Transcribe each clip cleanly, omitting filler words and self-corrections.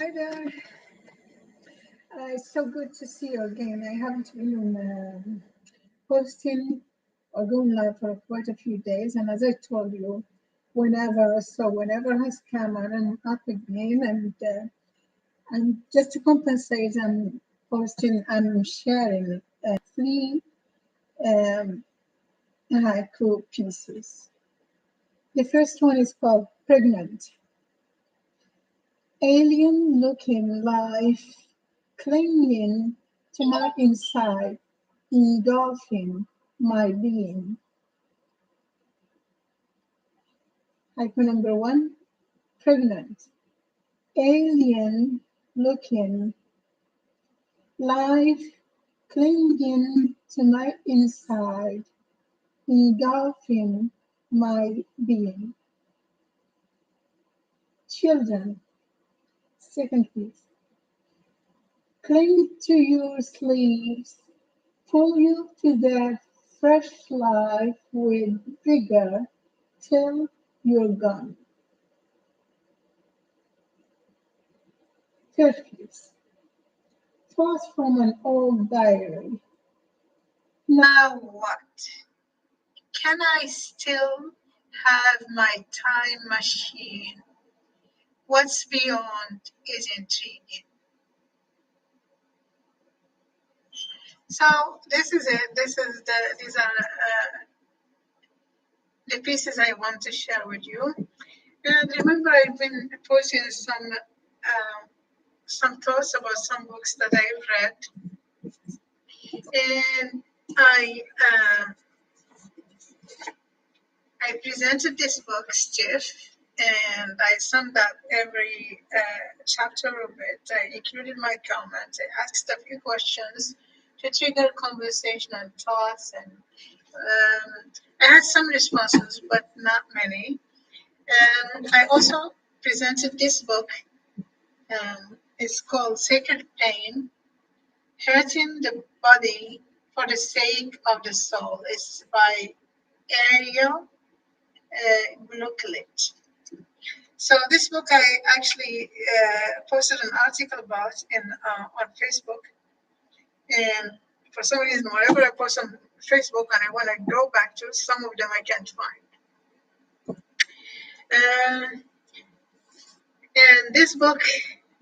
Hi there. It's so good to see you again. I haven't been posting or going live for quite a few days, and as I told you, whenever has come on and up again, and just to compensate, I'm posting and sharing three um, haiku pieces. The first one is called "Pregnant." Alien looking life clinging to my inside, engulfing my being. Haiku number one, pregnant. Alien looking life clinging to my inside, engulfing my being. Children, second piece. Cling to your sleeves, pull you to that fresh life with vigor till you're gone. Third piece. Thoughts from an old diary. Now what? Can I still have my time machine? What's beyond is intriguing. So this is it. These are the pieces I want to share with you. And remember, I've been posting some thoughts about some books that I've read, and I presented this book, Stiff, and I summed up every chapter of it. I included my comments. I asked a few questions to trigger conversation and thoughts, and I had some responses, but not many. And I also presented this book. It's called Sacred Pain, Hurting the Body for the Sake of the Soul. It's by Ariel Glucklich. So this book I actually posted an article about on Facebook, and for some reason, whenever I post on Facebook and I want to go back to some of them, I can't find. And this book,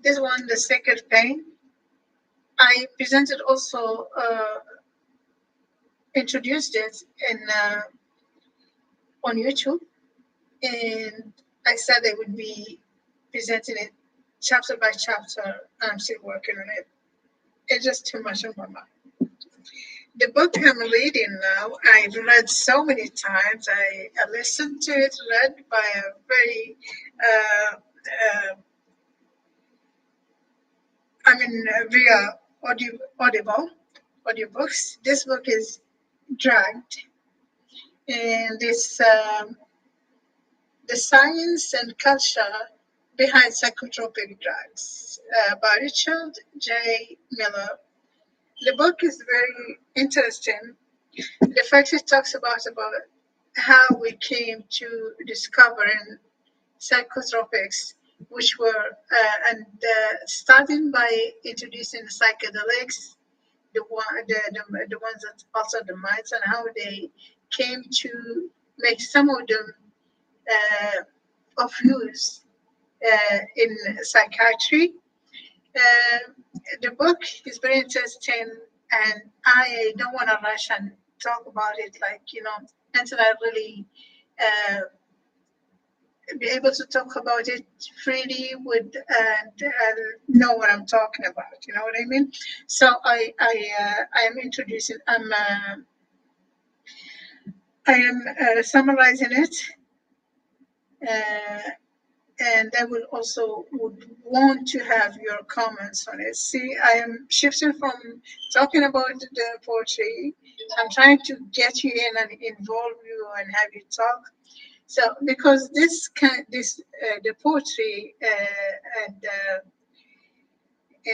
this one, The Sacred Pain, I presented also, introduced it in on YouTube, and I said I would be presenting it chapter by chapter. I'm still working on it. It's just too much on my mind. The book I'm reading now, I've read so many times. I listened to it, read by a very, via audiobooks. This book is dragged, and it's the science and culture behind psychotropic drugs by Richard J. Miller. The book is very interesting. The fact it talks about how we came to discovering psychotropics, which were starting by introducing the psychedelics, the ones that alter the minds, and how they came to make some of them of use in psychiatry. Uh, the book is very interesting, and I don't want to rush and talk about it until I really uh, be able to talk about it freely with and know what I'm talking about. You know what I mean? So I'm introducing. I am summarizing it. Uh, and I would also would want to have your comments on it. See, I am shifting from talking about the poetry. I'm trying to get you in and involve you and have you talk. So because the poetry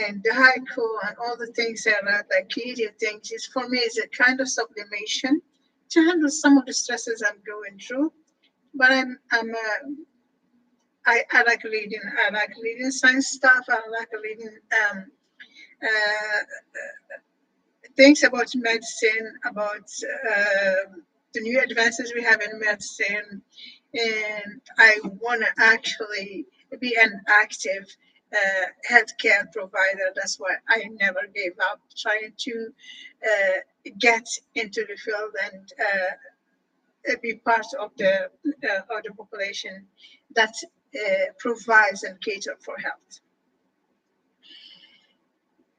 and the haiku and all the things that are like creative things is for me is a kind of sublimation to handle some of the stresses I'm going through. But I'm I like reading. I like reading science stuff. I like reading uh, things about medicine, about the new advances we have in medicine, and I want to actually be an active healthcare provider. That's why I never gave up trying to get into the field and be part of the population that provides and cater for health.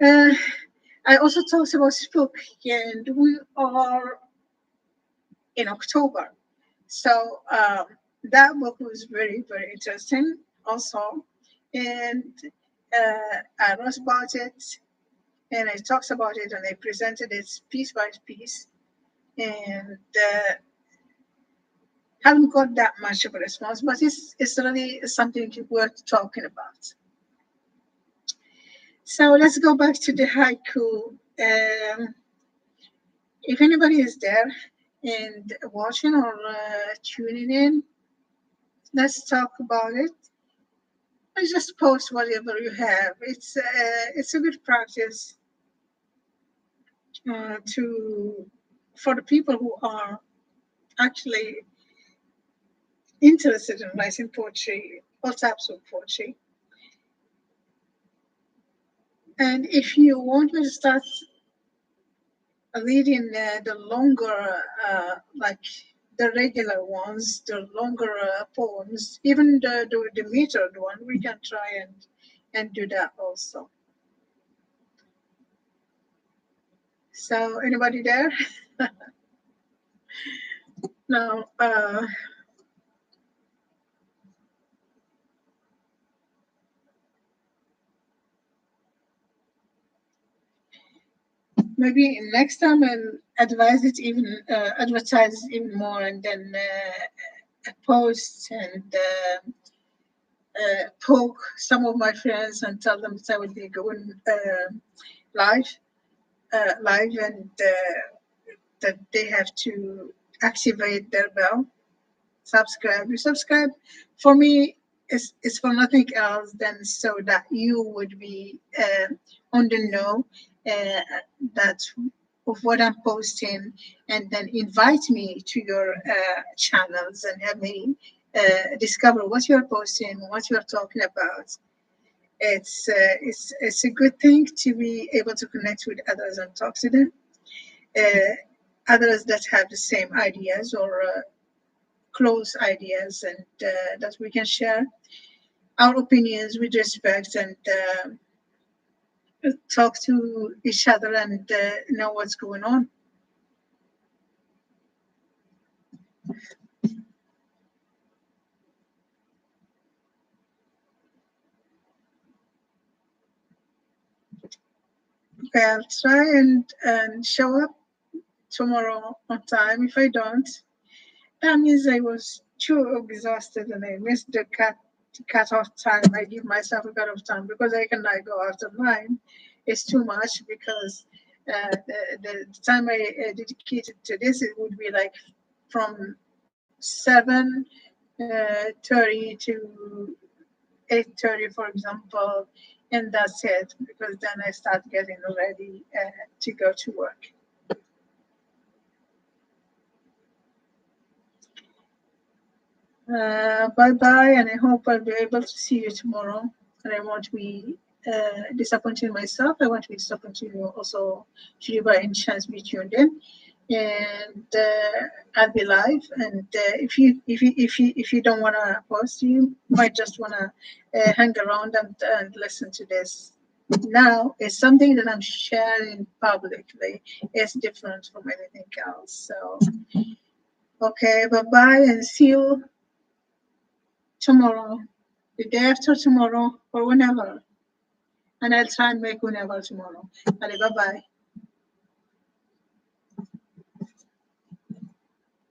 Uh, I also talked about book, and we are in October. So that book was very, very interesting also. And I wrote about it and I talked about it and I presented it piece by piece. And haven't got that much of a response, but it's really something worth talking about. So let's go back to the haiku. If anybody is there and watching or tuning in, let's talk about it. I just post whatever you have. It's a good practice to for the people who are actually interested in writing poetry, all types of poetry. And if you want me to start reading the longer, like the regular ones, the longer poems, even the metered one, we can try and do that also. So anybody there? No. Maybe next time I'll advertise it even more, and then post and poke some of my friends and tell them that I will be going live, and that they have to activate their bell, subscribe. You subscribe for me. It's for nothing else than so that you would be on the know uh, that of what I'm posting, and then invite me to your channels and have me discover what you're posting, what you're talking about. It's a good thing to be able to connect with others and talk to them, others that have the same ideas or close ideas, and that we can share our opinions with respect and talk to each other and know what's going on. Okay, I'll try and show up tomorrow on time. If I don't, that means I was too exhausted and I missed the cut off time. I give myself a cut off time because I cannot go after 9. It's too much because the time I dedicated to this, it would be like from 7:30 to 8:30, for example, and that's it, because then I start getting ready to go to work. Bye-bye, and I hope I'll be able to see you tomorrow. And I won't be disappointing myself. I want to be disappointing you also, should you by any chance be tuned in. And I'll be live. And if you don't want to post, you might just want to hang around and listen to this. Now it's something that I'm sharing publicly. It's different from anything else. So okay, bye bye, and see you tomorrow, the day after tomorrow, or whenever. And I'll try and make whenever tomorrow. Bye bye.